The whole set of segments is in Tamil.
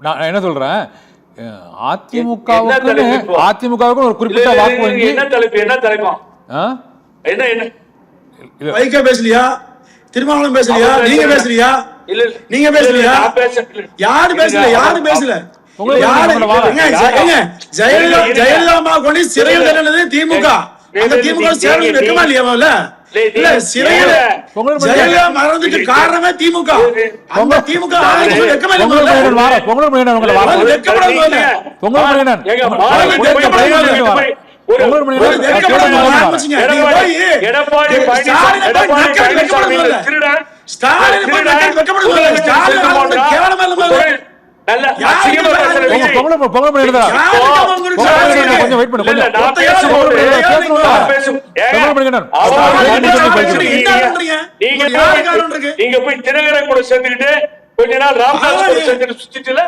நான் என்ன சொல்றேன், அதிமுகவுக்கு ஒரு குறிப்பிட்ட வாக்கு வங்கி. என்ன தலைக்கும் வைகோ பேசலையா, திருமாவளவன் பேசலையா, நீங்க பேசலையா, நீங்க பேசலையா, யாரு பேசல, யாரு பேசல, ஜெயலலிதா அம்மா கொண்டு சிறையில் தண்டனை திமுக. அந்த திமுக சேர்ந்து வெக்கமா இல்லையா? இல்ல, சிறையில் ஜெயலலிதா மறந்துட்டு காரணமே திமுக. அந்த திமுக வெக்கமா இல்லையா? நீங்க போய் தினகரன் கூட சேர்ந்துக்கிட்டு கொஞ்ச நாள் ராமதாஸ் கூட சேர்ந்துட்டு சுத்திட்டுல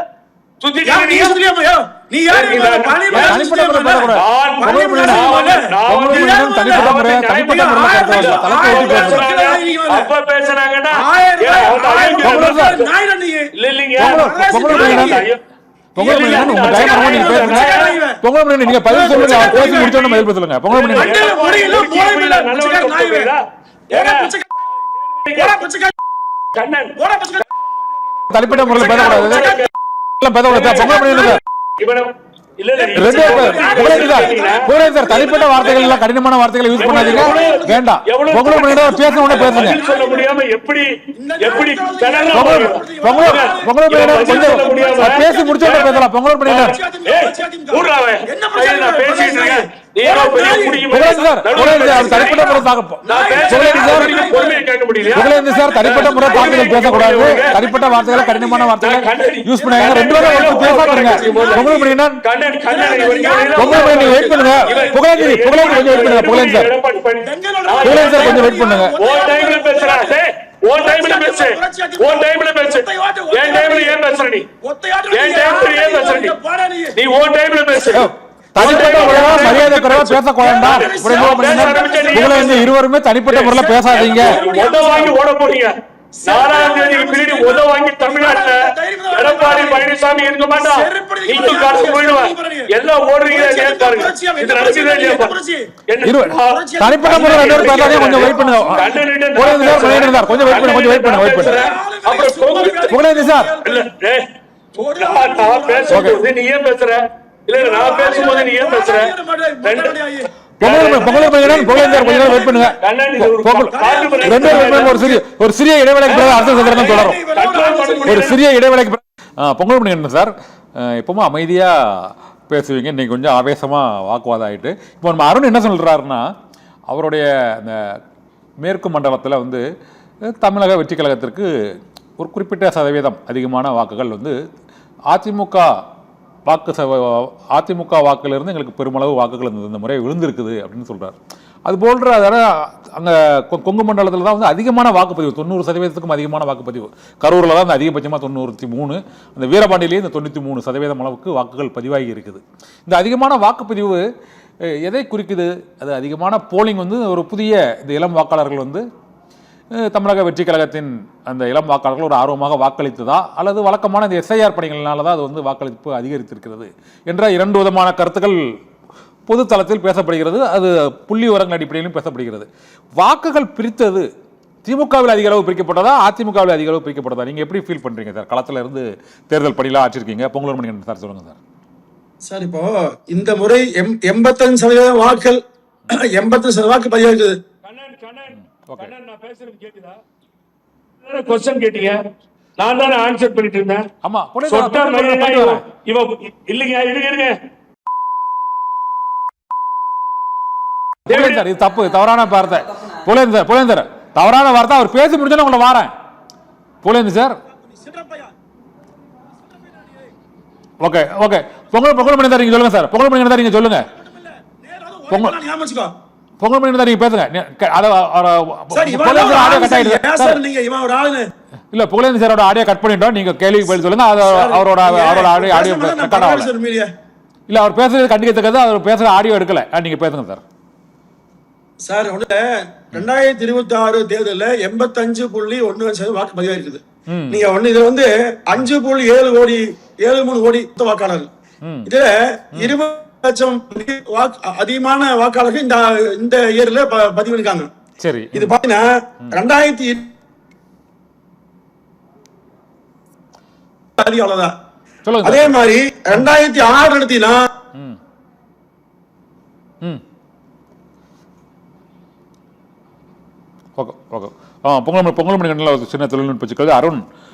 தனிப்பட்ட முறையில் பேசக்கூடாது. தனிப்பட்ட வார்த்தைகள் எல்லாம் கடினமான வார்த்தைகளை யூஸ் பண்ணாதீங்க. வேண்டாம், பேச பேசுங்க. சொல்ல முடியாம எப்படி எப்படி பேசி முடிச்ச பேசலாம். பொங்கல் பண்ணிடுறாரு தனிப்பட்ட முறை தாக்குதல் பேசக்கூடாது. தனிப்பட்ட வார்த்தைகளை கடினமான வார்த்தைகளை யூஸ் பண்ணாங்க. ரெண்டு பேரும் பேசாதீங்க. பொங்கல் பண்ணிடுறாரு. வெயிட் பண்ணுங்க. புகழேந்தி கொஞ்சம் வெயிட் பண்ணுங்க. புகழேந்தி சார் கொஞ்சம் வெயிட் பண்ணுங்க. இருவருமே தனிப்பட்ட முறையில பேசாதீங்க. ஓட போறீங்க. 4ஆம் தேதிக்கு பின்னாடி உத வாங்கி தமிழ்நாட்டுல எடப்பாடி பழனிசாமி இருக்க மாட்டான். நீங்க காசு போயிடுவான். எல்லாம் ஓடுறீங்க. இது நடக்குதே இல்லையா? தனிப்பட்ட முறையில் கொஞ்சம் வெயிட் பண்ணுங்க. கொஞ்சம் வெயிட் பண்ணுங்க. புகழேந்தி சார் பேசும்போது நீ ஏன் பேசுற? இல்ல நான் பேசும்போது நீ ஏன் பேசுற? ஒரு சிறிய இடைவேளைக்கு பிறகு அரசு சந்திரன் தொடரும். ஒரு சிறிய இடைவேளைக்கு பொங்கல் பண்ணிக்கணும் சார். எப்பவுமே அமைதியா பேசுவீங்க, இன்னைக்கு கொஞ்சம் ஆவேசமா வாக்குவாதம் ஆயிட்டு. இப்போ நம்ம அருண் என்ன சொல்றாருன்னா, அவருடைய அந்த மேற்கு மண்டலத்தில் வந்து தமிழக வெற்றி கழகத்திற்கு ஒரு குறிப்பிட்ட சதவீதம் அதிகமான வாக்குகள் வந்து அதிமுக வாக்கிலிருந்து எங்களுக்கு பெருமளவு வாக்குகள் இந்த முறை விழுந்திருக்குது அப்படின்னு சொல்றாரு. அது போன்ற அங்கே கொங்கு மண்டலத்தில் தான் வந்து அதிகமான வாக்குப்பதிவு, 90% அதிகமான வாக்குப்பதிவு. கரூரில் தான் அந்த அதிகபட்சமாக 93, அந்த வீரபாண்டியிலேயே இந்த 93% அளவுக்கு வாக்குகள் பதிவாகி இருக்குது. இந்த அதிகமான வாக்குப்பதிவு எதை குறிக்குது? அது அதிகமான போலிங் வந்து ஒரு புதிய இந்த இளம் வாக்காளர்கள் வந்து தமிழக வெற்றி கழகத்தின் அந்த இளம் வாக்காளர்கள் ஒரு ஆர்வமாக வாக்களித்ததா, அல்லது வழக்கமான இந்த எஸ்ஐஆர் பணிகளினால தான் அது வந்து வாக்களிப்பு அதிகரித்திருக்கிறது என்ற இரண்டு விதமான கருத்துக்கள் பொது தளத்தில் பேசப்படுகிறது. அது புள்ளி விவரங்கள் அடிப்படையிலும் பேசப்படுகிறது. வாக்குகள் பிரித்தது திமுகவில் அதிக அளவு பிரிக்கப்பட்டதா, அதிமுகவில் அதிக அளவு பிரிக்கப்பட்டதா? நீங்கள் எப்படி ஃபீல் பண்ணுறீங்க சார்? களத்தில் இருந்து தேர்தல் பணியெல்லாம் ஆற்றிருக்கீங்க. பொங்கல் மணிகண்டன் சார் சொல்லுங்கள் சார். சார், இப்போ இந்த முறை 85% வாக்குகள் 85% வாக்கு பதிவாகுது. நான் பேசுறது கேக்குதா? क्वेश्चन கேட்டீங்க, நான் தான ஆன்சர் பண்ணிட்டு இருந்தேன். ஆமா, இல்லங்க இருங்க. இது தப்பு, தவறான வார்த்தை. புலேந்தர் தவறான வார்த்தை. அவர் பேசி முடிஞ்சா உங்களை வாரேன். புலேந்து சார், ஓகே ஓகே. பொங்கல் பண்ணி தான் நீங்க சொல்லுங்க சார். பொங்கல் பண்ணி தான் நீங்க சொல்லுங்க. பொங்கல் பண்ணி தான் நீங்க பேசுங்க. இல்ல, புகழேந்தி சாரோட ஆடியோ கட் பண்ணிட்டோம். நீங்க கேள்விக்கு பதில் சொல்லுங்க. அவரோட ஆடியோ இல்ல, அவர் பேசுறது கண்டிக்கத்தக்கது. அவர் பேசுற ஆடியோ எடுக்கல. நீங்க பேசுங்க சார். சார், 2026 தேர்தலில் 85.1% வாக்கு பதிவாயிருக்குது. நீங்க ஒண்ணு இதுல வந்து 5.7 கோடி 7.3 கோடி வாக்காளர்கள், இதுல 20 லட்சம் அதிகமான வாக்காளர்கள் இந்த இயர்ல பதிவு பண்ணிருக்காங்க. சரி, இது பாத்தீங்கன்னா 2000 அவ்வளவுதான். சொல்லுங்க. அதே மாதிரி 2006 எடுத்தீங்கன்னா ஓகே ஓகே பொங்கல் மணி கண்ணில் ஒரு சின்ன தொழில்நுட்ப சிக்கல். அருண்